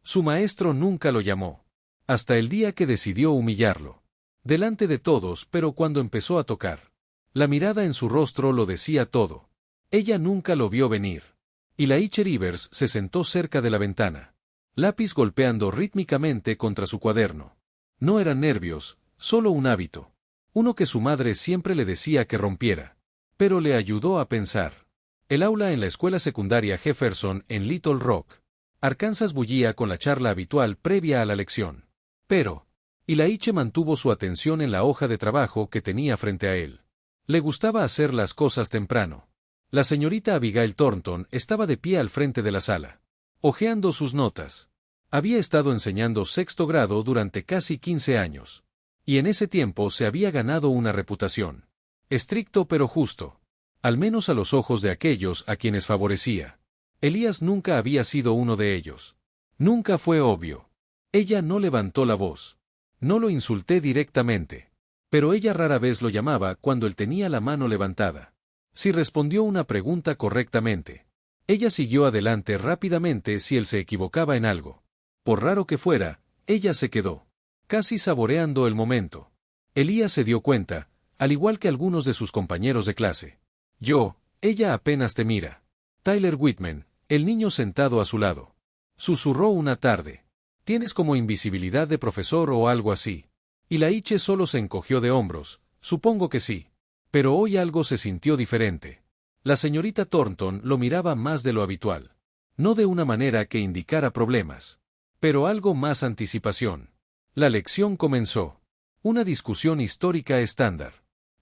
Su maestro nunca lo llamó. Hasta el día que decidió humillarlo. Delante de todos, pero cuando empezó a tocar. La mirada en su rostro lo decía todo. Ella nunca lo vio venir. Y Laiche Rivers se sentó cerca de la ventana. Lápiz golpeando rítmicamente contra su cuaderno. No eran nervios, solo un hábito. Uno que su madre siempre le decía que rompiera. Pero le ayudó a pensar. El aula en la escuela secundaria Jefferson en Little Rock, Arkansas bullía con la charla habitual previa a la lección. Pero, Laiche mantuvo su atención en la hoja de trabajo que tenía frente a él. Le gustaba hacer las cosas temprano. La señorita Abigail Thornton estaba de pie al frente de la sala, hojeando sus notas. Había estado enseñando sexto grado durante casi 15 años. Y en ese tiempo se había ganado una reputación. Estricto pero justo. Al menos a los ojos de aquellos a quienes favorecía. Elías nunca había sido uno de ellos. Nunca fue obvio. Ella no levantó la voz. No lo insulté directamente. Pero ella rara vez lo llamaba cuando él tenía la mano levantada. Si respondió una pregunta correctamente. Ella siguió adelante rápidamente si él se equivocaba en algo. Por raro que fuera, ella se quedó. Casi saboreando el momento. Elías se dio cuenta, al igual que algunos de sus compañeros de clase. Ella apenas te mira. Tyler Whitman, el niño sentado a su lado. Susurró una tarde. Tienes como invisibilidad de profesor o algo así. Y Laiche solo se encogió de hombros. Supongo que sí. Pero hoy algo se sintió diferente. La señorita Thornton lo miraba más de lo habitual. No de una manera que indicara problemas. Pero algo más anticipación. La lección comenzó. Una discusión histórica estándar.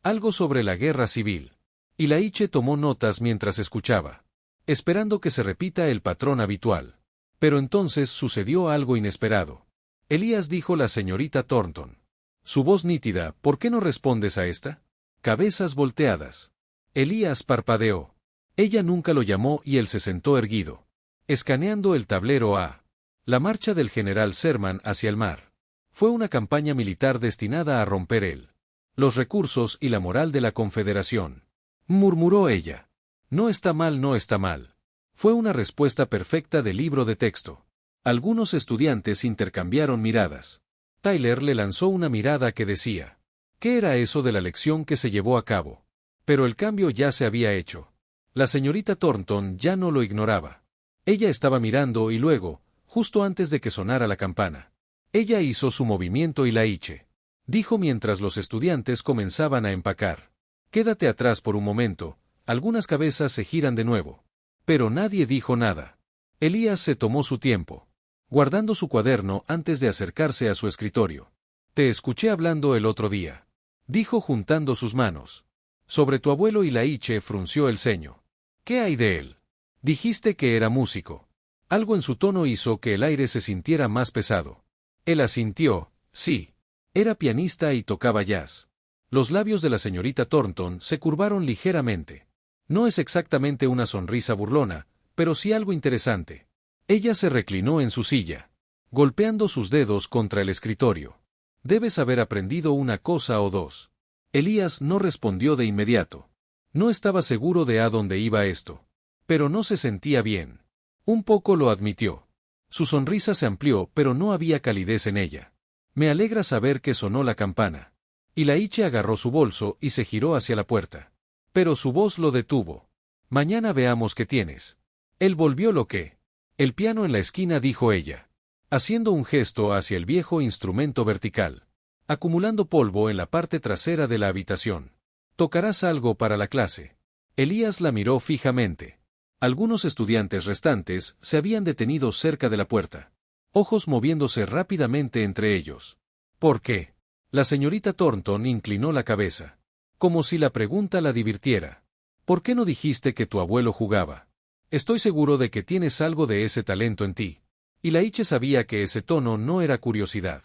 Algo sobre la guerra civil. Y Laiche tomó notas mientras escuchaba. Esperando que se repita el patrón habitual. Pero entonces sucedió algo inesperado. Elías dijo la señorita Thornton. Su voz nítida, ¿por qué no respondes a esta? Cabezas volteadas. Elías parpadeó. Ella nunca lo llamó y él se sentó erguido. Escaneando el tablero A. La marcha del general Sherman hacia el mar. Fue una campaña militar destinada a romper los recursos y la moral de la Confederación. Murmuró ella. No está mal, no está mal. Fue una respuesta perfecta del libro de texto. Algunos estudiantes intercambiaron miradas. Tyler le lanzó una mirada que decía. ¿Qué era eso de la lección que se llevó a cabo? Pero el cambio ya se había hecho. La señorita Thornton ya no lo ignoraba. Ella estaba mirando y luego, justo antes de que sonara la campana, ella hizo su movimiento y Laiche. Dijo mientras los estudiantes comenzaban a empacar. Quédate atrás por un momento, algunas cabezas se giran de nuevo. Pero nadie dijo nada. Elías se tomó su tiempo, guardando su cuaderno antes de acercarse a su escritorio. Te escuché hablando el otro día, dijo juntando sus manos. Sobre tu abuelo y Laiche frunció el ceño. ¿Qué hay de él? Dijiste que era músico. Algo en su tono hizo que el aire se sintiera más pesado. Él asintió, sí. Era pianista y tocaba jazz. Los labios de la señorita Thornton se curvaron ligeramente. No es exactamente una sonrisa burlona, pero sí algo interesante. Ella se reclinó en su silla, golpeando sus dedos contra el escritorio. Debes haber aprendido una cosa o dos. Elías no respondió de inmediato. No estaba seguro de a dónde iba esto. Pero no se sentía bien. Un poco lo admitió. Su sonrisa se amplió, pero no había calidez en ella. Me alegra saber que sonó la campana. Y Laiche agarró su bolso y se giró hacia la puerta. Pero su voz lo detuvo. Mañana veamos qué tienes. Él volvió lo que. El piano en la esquina, dijo ella, haciendo un gesto hacia el viejo instrumento vertical, acumulando polvo en la parte trasera de la habitación. ¿Tocarás algo para la clase? Elías la miró fijamente. Algunos estudiantes restantes se habían detenido cerca de la puerta, ojos moviéndose rápidamente entre ellos. ¿Por qué? La señorita Thornton inclinó la cabeza, como si la pregunta la divirtiera. ¿Por qué no dijiste que tu abuelo jugaba? Estoy seguro de que tienes algo de ese talento en ti. Y Laiche sabía que ese tono no era curiosidad.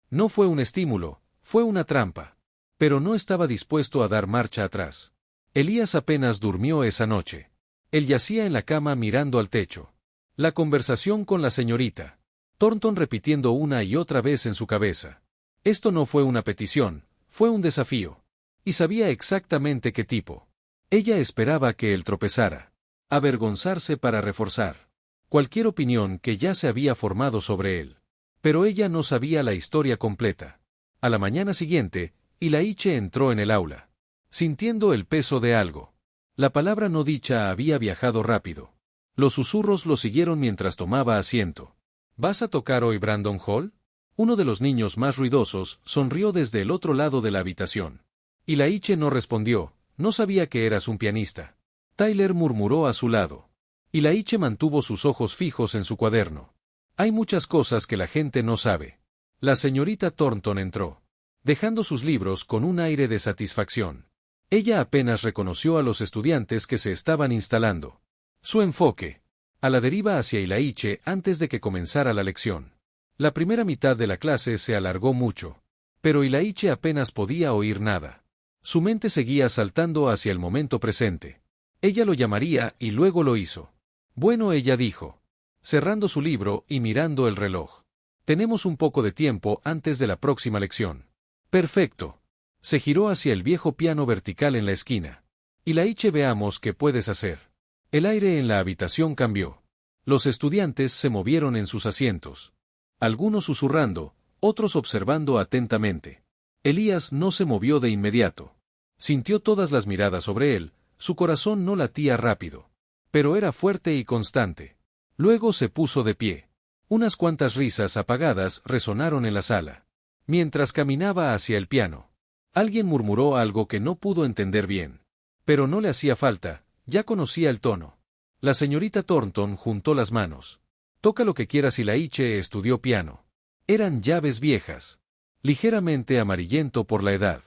No fue un estímulo, fue una trampa. Pero no estaba dispuesto a dar marcha atrás. Elías apenas durmió esa noche. Él yacía en la cama mirando al techo. La conversación con la señorita Thornton repitiendo una y otra vez en su cabeza. Esto no fue una petición, fue un desafío. Y sabía exactamente qué tipo. Ella esperaba que él tropezara. Avergonzarse para reforzar. cualquier opinión que ya se había formado sobre él. Pero ella no sabía la historia completa. A la mañana siguiente, Ilaiche entró en el aula, sintiendo el peso de algo. La palabra no dicha había viajado rápido. Los susurros lo siguieron mientras tomaba asiento. ¿Vas a tocar hoy Brandon Hall? Uno de los niños más ruidosos sonrió desde el otro lado de la habitación. Ilaiche no respondió, no sabía que eras un pianista. Tyler murmuró a su lado. Ilaiche mantuvo sus ojos fijos en su cuaderno. Hay muchas cosas que la gente no sabe. La señorita Thornton entró, dejando sus libros con un aire de satisfacción. Ella apenas reconoció a los estudiantes que se estaban instalando. Su enfoque, a la deriva hacia Ilaiche antes de que comenzara la lección. La primera mitad de la clase se alargó mucho, pero Ilaiche apenas podía oír nada. Su mente seguía saltando hacia el momento presente. Ella lo llamaría y luego lo hizo. Bueno, ella dijo, cerrando su libro y mirando el reloj. Tenemos un poco de tiempo antes de la próxima lección. Perfecto. Se giró hacia el viejo piano vertical en la esquina. Ilaiche, veamos qué puedes hacer. El aire en la habitación cambió. Los estudiantes se movieron en sus asientos. Algunos susurrando, otros observando atentamente. Elías no se movió de inmediato. Sintió todas las miradas sobre él, su corazón no latía rápido. Pero era fuerte y constante. Luego se puso de pie. Unas cuantas risas apagadas resonaron en la sala. Mientras caminaba hacia el piano, alguien murmuró algo que no pudo entender bien. Pero no le hacía falta, ya conocía el tono. La señorita Thornton juntó las manos. Toca lo que quieras. Ilaiche estudió piano. Eran llaves viejas, ligeramente amarillento por la edad.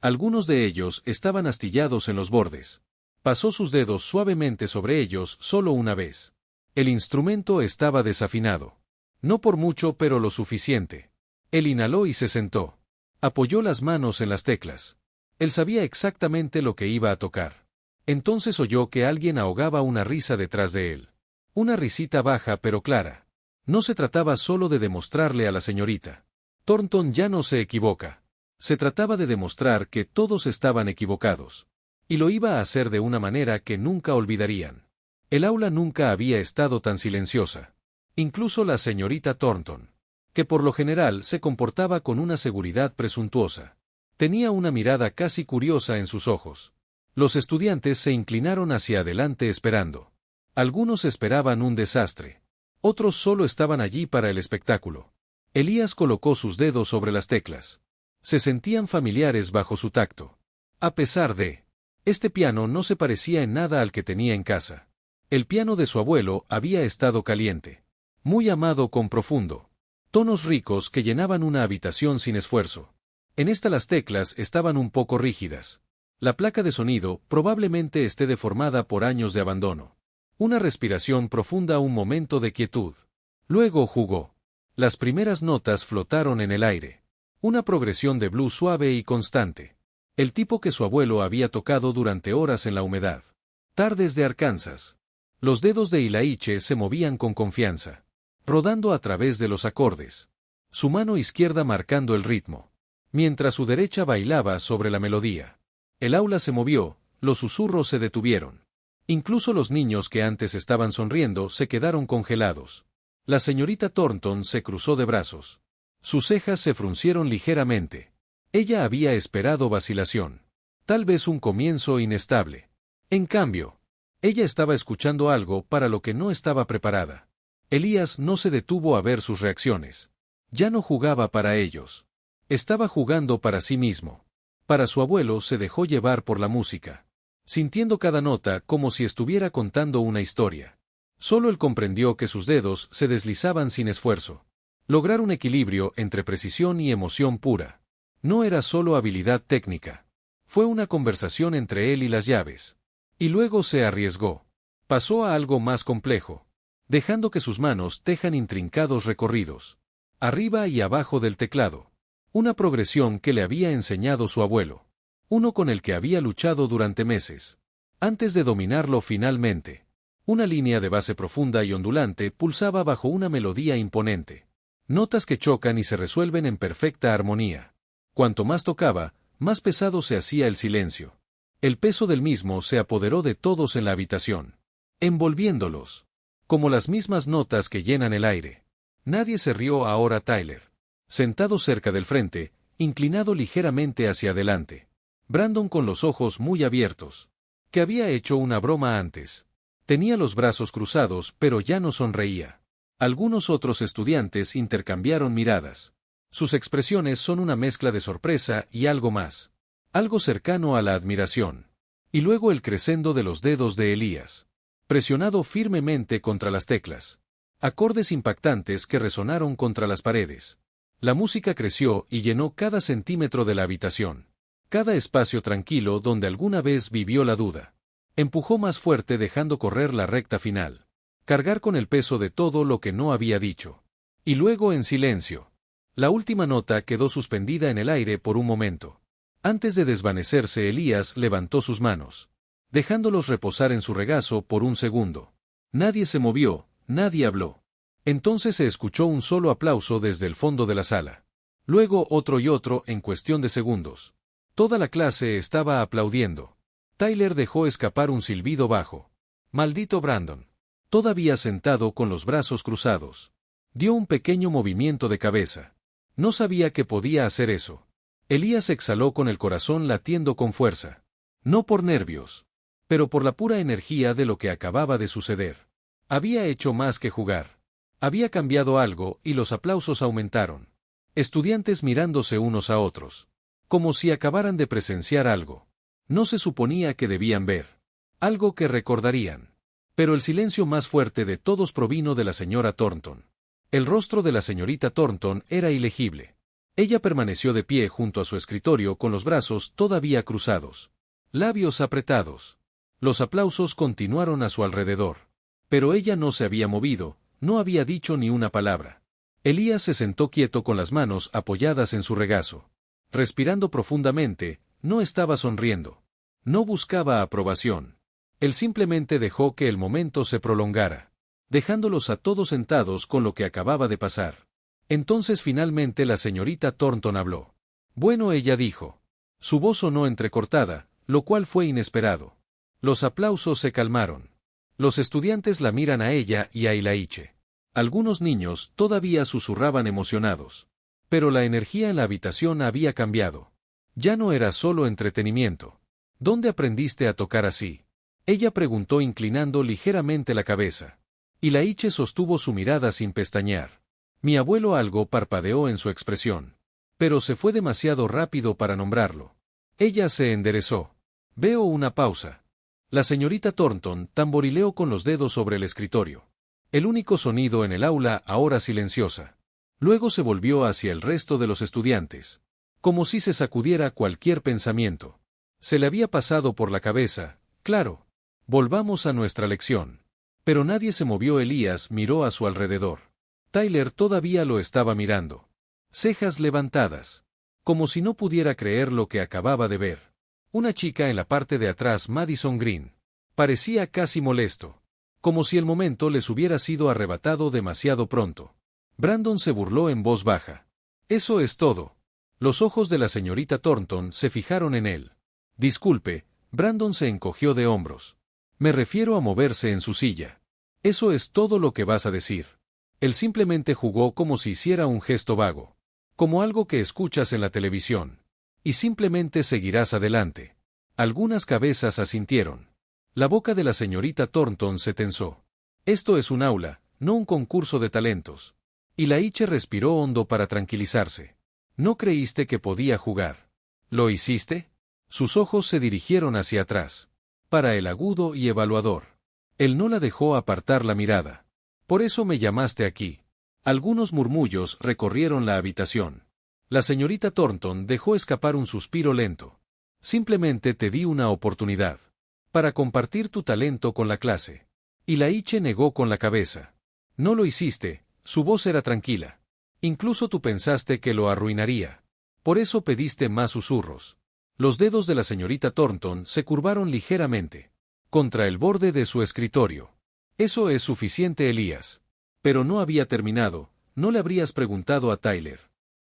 Algunos de ellos estaban astillados en los bordes. Pasó sus dedos suavemente sobre ellos solo una vez. El instrumento estaba desafinado. No por mucho, pero lo suficiente. Él inhaló y se sentó. Apoyó las manos en las teclas. Él sabía exactamente lo que iba a tocar. Entonces oyó que alguien ahogaba una risa detrás de él. Una risita baja pero clara. No se trataba solo de demostrarle a la señorita Thornton ya no se equivoca. Se trataba de demostrar que todos estaban equivocados. Y lo iba a hacer de una manera que nunca olvidarían. El aula nunca había estado tan silenciosa. Incluso la señorita Thornton, que por lo general se comportaba con una seguridad presuntuosa, tenía una mirada casi curiosa en sus ojos. Los estudiantes se inclinaron hacia adelante esperando. Algunos esperaban un desastre. Otros solo estaban allí para el espectáculo. Elías colocó sus dedos sobre las teclas. Se sentían familiares bajo su tacto. A pesar de este piano no se parecía en nada al que tenía en casa. El piano de su abuelo había estado caliente. Muy amado con profundo. Tonos ricos que llenaban una habitación sin esfuerzo. En esta las teclas estaban un poco rígidas. La placa de sonido probablemente esté deformada por años de abandono. Una respiración profunda, un momento de quietud. Luego jugó. Las primeras notas flotaron en el aire. Una progresión de blues suave y constante. El tipo que su abuelo había tocado durante horas en la humedad. Tardes de Arkansas. Los dedos de Ilaiche se movían con confianza, rodando a través de los acordes. Su mano izquierda marcando el ritmo, mientras su derecha bailaba sobre la melodía. El aula se movió, los susurros se detuvieron. Incluso los niños que antes estaban sonriendo se quedaron congelados. La señorita Thornton se cruzó de brazos. Sus cejas se fruncieron ligeramente. Ella había esperado vacilación. Tal vez un comienzo inestable. En cambio, ella estaba escuchando algo para lo que no estaba preparada. Elías no se detuvo a ver sus reacciones. Ya no jugaba para ellos. Estaba jugando para sí mismo. Para su abuelo se dejó llevar por la música, sintiendo cada nota como si estuviera contando una historia. Solo él comprendió que sus dedos se deslizaban sin esfuerzo. Lograr un equilibrio entre precisión y emoción pura. No era solo habilidad técnica. Fue una conversación entre él y las llaves. Y luego se arriesgó. Pasó a algo más complejo, dejando que sus manos tejan intrincados recorridos, arriba y abajo del teclado. Una progresión que le había enseñado su abuelo. Uno con el que había luchado durante meses. Antes de dominarlo finalmente. Una línea de base profunda y ondulante pulsaba bajo una melodía imponente. Notas que chocan y se resuelven en perfecta armonía. Cuanto más tocaba, más pesado se hacía el silencio. El peso del mismo se apoderó de todos en la habitación, envolviéndolos. como las mismas notas que llenan el aire. Nadie se rió ahora. Tyler, sentado cerca del frente, inclinado ligeramente hacia adelante. Brandon con los ojos muy abiertos. Que había hecho una broma antes. Tenía los brazos cruzados, pero ya no sonreía. Algunos otros estudiantes intercambiaron miradas. Sus expresiones son una mezcla de sorpresa y algo más. Algo cercano a la admiración. Y luego el crescendo de los dedos de Elías. Presionado firmemente contra las teclas. Acordes impactantes que resonaron contra las paredes. La música creció y llenó cada centímetro de la habitación. Cada espacio tranquilo donde alguna vez vivió la duda. Empujó más fuerte dejando correr la recta final. Cargar con el peso de todo lo que no había dicho. Y luego en silencio. La última nota quedó suspendida en el aire por un momento. Antes de desvanecerse, Elías levantó sus manos, dejándolos reposar en su regazo por un segundo. Nadie se movió, nadie habló. Entonces se escuchó un solo aplauso desde el fondo de la sala. Luego otro y otro en cuestión de segundos. Toda la clase estaba aplaudiendo. Tyler dejó escapar un silbido bajo. Maldito Brandon. Todavía sentado con los brazos cruzados. Dio un pequeño movimiento de cabeza. No sabía que podía hacer eso. Elías exhaló con el corazón latiendo con fuerza. No por nervios, pero por la pura energía de lo que acababa de suceder. Había hecho más que jugar. Había cambiado algo y los aplausos aumentaron. Estudiantes mirándose unos a otros. Como si acabaran de presenciar algo. No se suponía que debían ver. Algo que recordarían. Pero el silencio más fuerte de todos provino de la señora Thornton. El rostro de la señorita Thornton era ilegible. Ella permaneció de pie junto a su escritorio con los brazos todavía cruzados. Labios apretados. Los aplausos continuaron a su alrededor. Pero ella no se había movido, no había dicho ni una palabra. Elías se sentó quieto con las manos apoyadas en su regazo. Respirando profundamente, no estaba sonriendo. No buscaba aprobación. Él simplemente dejó que el momento se prolongara, dejándolos a todos sentados con lo que acababa de pasar. Entonces finalmente la señorita Thornton habló. Bueno, ella dijo. Su voz sonó entrecortada, lo cual fue inesperado. Los aplausos se calmaron. Los estudiantes la miran a ella y a Ilaiche. Algunos niños todavía susurraban emocionados. Pero la energía en la habitación había cambiado. Ya no era solo entretenimiento. ¿Dónde aprendiste a tocar así? Ella preguntó inclinando ligeramente la cabeza. Ilaiche sostuvo su mirada sin pestañear. Mi abuelo algo parpadeó en su expresión. Pero se fue demasiado rápido para nombrarlo. Ella se enderezó. Veo una pausa. La señorita Thornton tamborileó con los dedos sobre el escritorio. El único sonido en el aula ahora silenciosa. Luego se volvió hacia el resto de los estudiantes. Como si se sacudiera cualquier pensamiento. Se le había pasado por la cabeza, claro. Volvamos a nuestra lección. Pero nadie se movió. Elías miró a su alrededor. Tyler todavía lo estaba mirando. Cejas levantadas. Como si no pudiera creer lo que acababa de ver. Una chica en la parte de atrás, Madison Green. Parecía casi molesto. Como si el momento les hubiera sido arrebatado demasiado pronto. Brandon se burló en voz baja. Eso es todo. Los ojos de la señorita Thornton se fijaron en él. Disculpe, Brandon se encogió de hombros. Me refiero a moverse en su silla. Eso es todo lo que vas a decir. Él simplemente jugó como si hiciera un gesto vago. Como algo que escuchas en la televisión. Y simplemente seguirás adelante. Algunas cabezas asintieron. La boca de la señorita Thornton se tensó. Esto es un aula, no un concurso de talentos. Ilaiche respiró hondo para tranquilizarse. ¿No creíste que podía jugar? ¿Lo hiciste? Sus ojos se dirigieron hacia atrás. Para el agudo y evaluador. Él no la dejó apartar la mirada. Por eso me llamaste aquí. Algunos murmullos recorrieron la habitación. La señorita Thornton dejó escapar un suspiro lento. Simplemente te di una oportunidad. Para compartir tu talento con la clase. Ilaiche negó con la cabeza. No lo hiciste, su voz era tranquila. Incluso tú pensaste que lo arruinaría. Por eso pediste más susurros. Los dedos de la señorita Thornton se curvaron ligeramente. Contra el borde de su escritorio. Eso es suficiente, Elías. Pero no había terminado, no le habrías preguntado a Tyler.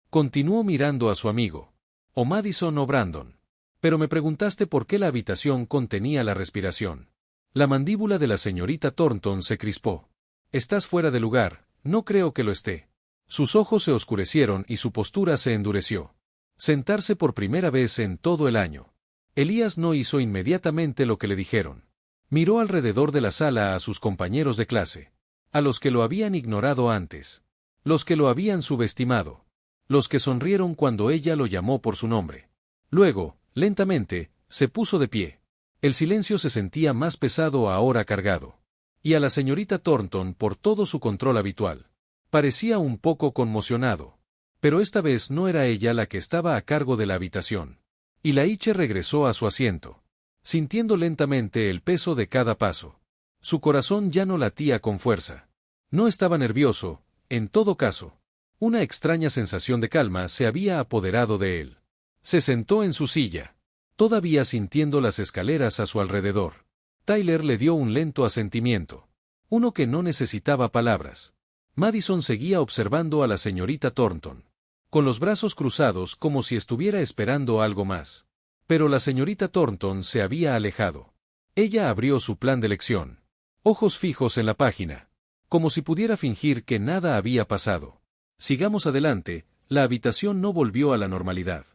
Continuó mirando a su amigo. O Madison o Brandon. Pero me preguntaste por qué la habitación contenía la respiración. La mandíbula de la señorita Thornton se crispó. Estás fuera de lugar, no creo que lo esté. Sus ojos se oscurecieron y su postura se endureció. Sentarse por primera vez en todo el año. Elías no hizo inmediatamente lo que le dijeron. Miró alrededor de la sala a sus compañeros de clase. A los que lo habían ignorado antes. Los que lo habían subestimado. Los que sonrieron cuando ella lo llamó por su nombre. Luego, lentamente, se puso de pie. El silencio se sentía más pesado ahora cargado. Y a la señorita Thornton por todo su control habitual. Parecía un poco conmocionado. Pero esta vez no era ella la que estaba a cargo de la habitación. Y Laiche regresó a su asiento. Sintiendo lentamente el peso de cada paso. Su corazón ya no latía con fuerza. No estaba nervioso, en todo caso. Una extraña sensación de calma se había apoderado de él. Se sentó en su silla. Todavía sintiendo las escaleras a su alrededor. Tyler le dio un lento asentimiento. Uno que no necesitaba palabras. Madison seguía observando a la señorita Thornton. Con los brazos cruzados como si estuviera esperando algo más. Pero la señorita Thornton se había alejado. Ella abrió su plan de lección. Ojos fijos en la página. Como si pudiera fingir que nada había pasado. Sigamos adelante, la habitación no volvió a la normalidad.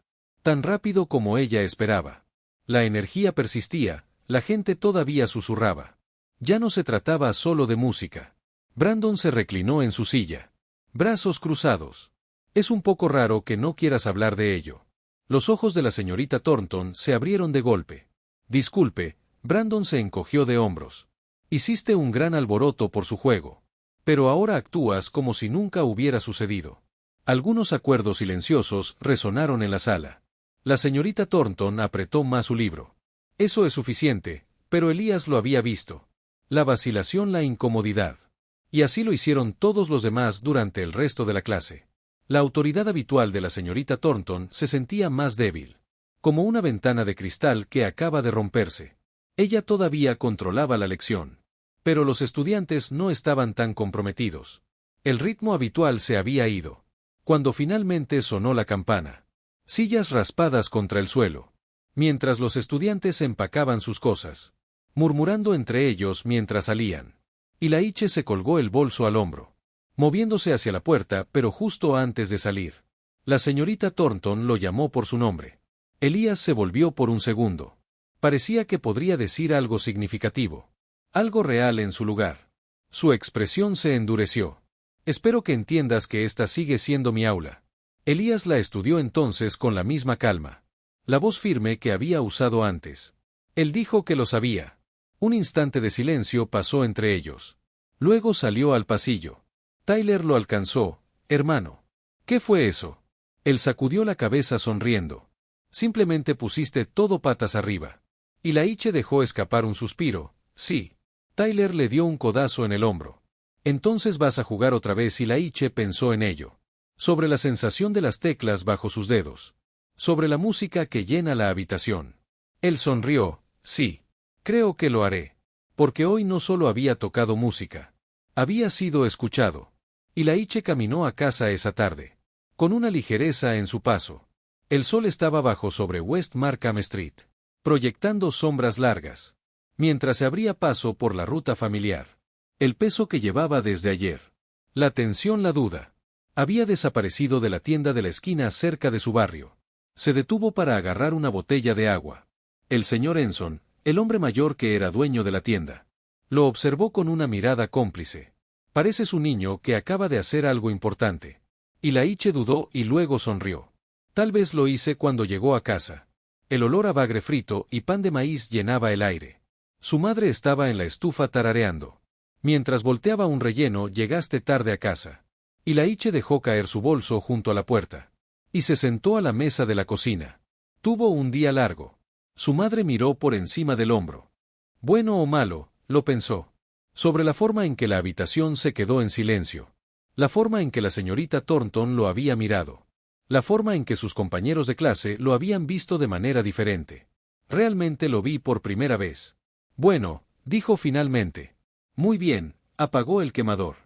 Tan rápido como ella esperaba. La energía persistía, la gente todavía susurraba. Ya no se trataba solo de música. Brandon se reclinó en su silla. Brazos cruzados. Es un poco raro que no quieras hablar de ello. Los ojos de la señorita Thornton se abrieron de golpe. Disculpe, Brandon se encogió de hombros. Hiciste un gran alboroto por su juego. Pero ahora actúas como si nunca hubiera sucedido. Algunos acuerdos silenciosos resonaron en la sala. La señorita Thornton apretó más su libro. Eso es suficiente, pero Elías lo había visto. La vacilación, la incomodidad. Y así lo hicieron todos los demás durante el resto de la clase. La autoridad habitual de la señorita Thornton se sentía más débil. Como una ventana de cristal que acaba de romperse. Ella todavía controlaba la lección. Pero los estudiantes no estaban tan comprometidos. El ritmo habitual se había ido. Cuando finalmente sonó la campana. Sillas raspadas contra el suelo. Mientras los estudiantes empacaban sus cosas. Murmurando entre ellos mientras salían. Y Laiche se colgó el bolso al hombro. Moviéndose hacia la puerta, pero justo antes de salir. La señorita Thornton lo llamó por su nombre. Elías se volvió por un segundo. Parecía que podría decir algo significativo. Algo real en su lugar. Su expresión se endureció. Espero que entiendas que esta sigue siendo mi aula. Elías la estudió entonces con la misma calma. La voz firme que había usado antes. Él dijo que lo sabía. Un instante de silencio pasó entre ellos. Luego salió al pasillo. Tyler lo alcanzó. Hermano. ¿Qué fue eso? Él sacudió la cabeza sonriendo. Simplemente pusiste todo patas arriba. Y Laiche dejó escapar un suspiro. Sí. Tyler le dio un codazo en el hombro. Entonces vas a jugar otra vez y Laiche pensó en ello. Sobre la sensación de las teclas bajo sus dedos. Sobre la música que llena la habitación. Él sonrió. Sí. Creo que lo haré. Porque hoy no solo había tocado música. Había sido escuchado. Y Laiche caminó a casa esa tarde. Con una ligereza en su paso. El sol estaba bajo sobre West Markham Street. Proyectando sombras largas. Mientras se abría paso por la ruta familiar. El peso que llevaba desde ayer. La tensión, la duda. Había desaparecido de la tienda de la esquina cerca de su barrio. Se detuvo para agarrar una botella de agua. El señor Enson, el hombre mayor que era dueño de la tienda. Lo observó con una mirada cómplice. Pareces un niño que acaba de hacer algo importante. Y Laiche dudó y luego sonrió. Tal vez lo hice cuando llegó a casa. El olor a bagre frito y pan de maíz llenaba el aire. Su madre estaba en la estufa tarareando. Mientras volteaba un relleno, llegaste tarde a casa. Y Laiche dejó caer su bolso junto a la puerta. Y se sentó a la mesa de la cocina. Tuvo un día largo. Su madre miró por encima del hombro. Bueno o malo, lo pensó. Sobre la forma en que la habitación se quedó en silencio. La forma en que la señorita Thornton lo había mirado. La forma en que sus compañeros de clase lo habían visto de manera diferente. Realmente lo vi por primera vez. Bueno, dijo finalmente. Muy bien, apagó el quemador.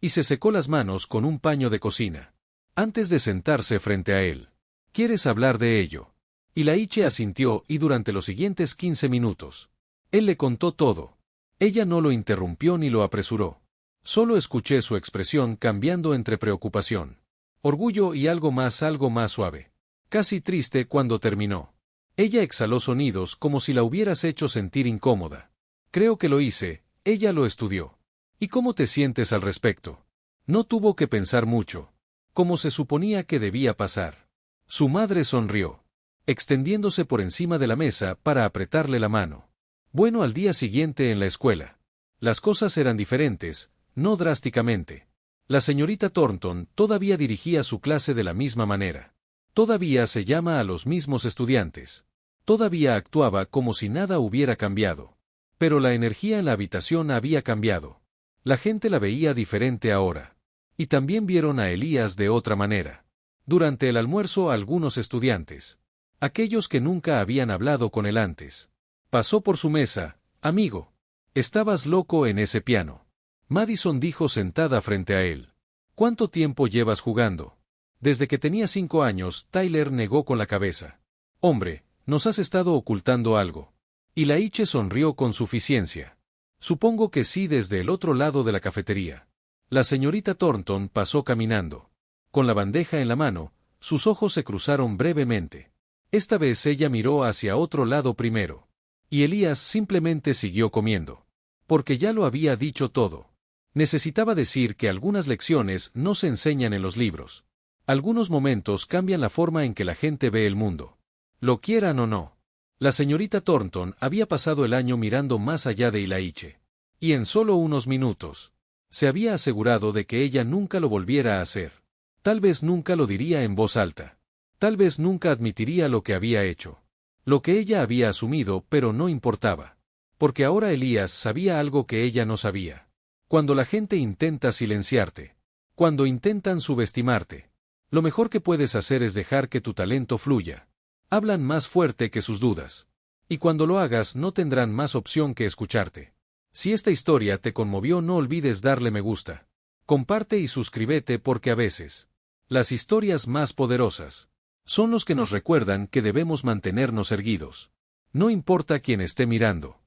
Y se secó las manos con un paño de cocina. Antes de sentarse frente a él. ¿Quieres hablar de ello? Y Laiche asintió y durante los siguientes 15 minutos. Él le contó todo. Ella no lo interrumpió ni lo apresuró. Solo escuché su expresión cambiando entre preocupación, orgullo y algo más suave. Casi triste cuando terminó. Ella exhaló sonidos como si la hubieras hecho sentir incómoda. Creo que lo hice, ella lo estudió. ¿Y cómo te sientes al respecto? No tuvo que pensar mucho. Como se suponía que debía pasar. Su madre sonrió, extendiéndose por encima de la mesa para apretarle la mano. Bueno, al día siguiente en la escuela. Las cosas eran diferentes, no drásticamente. La señorita Thornton todavía dirigía su clase de la misma manera. Todavía se llama a los mismos estudiantes. Todavía actuaba como si nada hubiera cambiado. Pero la energía en la habitación había cambiado. La gente la veía diferente ahora. Y también vieron a Elías de otra manera. Durante el almuerzo algunos estudiantes, aquellos que nunca habían hablado con él antes, pasó por su mesa. Amigo, estabas loco en ese piano. Madison dijo sentada frente a él. ¿Cuánto tiempo llevas jugando? Desde que tenía 5 años, Tyler negó con la cabeza. Hombre, nos has estado ocultando algo. Y Laiche sonrió con suficiencia. Supongo que sí, desde el otro lado de la cafetería. La señorita Thornton pasó caminando. Con la bandeja en la mano, sus ojos se cruzaron brevemente. Esta vez ella miró hacia otro lado primero. Y Elías simplemente siguió comiendo. Porque ya lo había dicho todo. Necesitaba decir que algunas lecciones no se enseñan en los libros. Algunos momentos cambian la forma en que la gente ve el mundo. Lo quieran o no. La señorita Thornton había pasado el año mirando más allá de Laiche. Y en solo unos minutos, se había asegurado de que ella nunca lo volviera a hacer. Tal vez nunca lo diría en voz alta. Tal vez nunca admitiría lo que había hecho. Lo que ella había asumido, pero no importaba. Porque ahora Elías sabía algo que ella no sabía. Cuando la gente intenta silenciarte, cuando intentan subestimarte, lo mejor que puedes hacer es dejar que tu talento fluya. Hablan más fuerte que sus dudas. Y cuando lo hagas no tendrán más opción que escucharte. Si esta historia te conmovió, no olvides darle me gusta. Comparte y suscríbete, porque a veces, las historias más poderosas son los que nos recuerdan que debemos mantenernos erguidos. No importa quién esté mirando.